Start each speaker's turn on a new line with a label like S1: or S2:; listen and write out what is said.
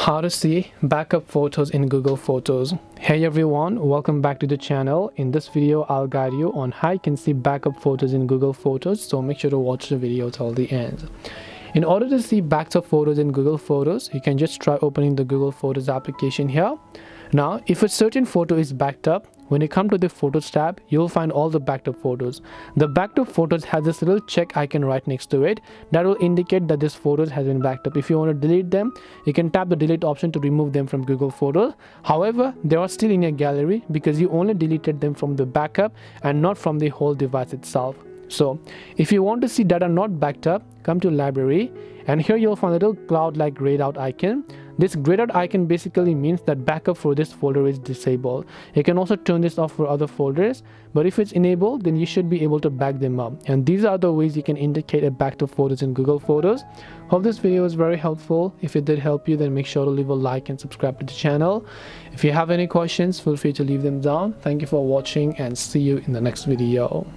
S1: How to see backup photos in Google Photos. Hey everyone, welcome back to the channel. In this video I'll guide you on how you can see backup photos in Google Photos, so make sure to watch the video till the end. In order to see backed up photos in Google Photos, you can just try opening the Google Photos application here. Now if a certain photo is backed up, when you come to the Photos tab, you'll find all the backed up photos. The backed up photos has this little check icon right next to it that will indicate that this photos has been backed up. If you want to delete them, you can tap the delete option to remove them from Google Photos. However, they are still in your gallery because you only deleted them from the backup and not from the whole device itself. So if you want to see data not backed up, come to library, and here you'll find a little cloud like grayed out icon. This grayed out icon basically means that backup for this folder is disabled. You can also turn this off for other folders, but if it's enabled, then you should be able to back them up. And these are the ways you can indicate a backed up photos in Google Photos. Hope this video was very helpful. If it did help you, then make sure to leave a like and subscribe to the channel. If you have any questions, feel free to leave them down. Thank you for watching and see you in the next video.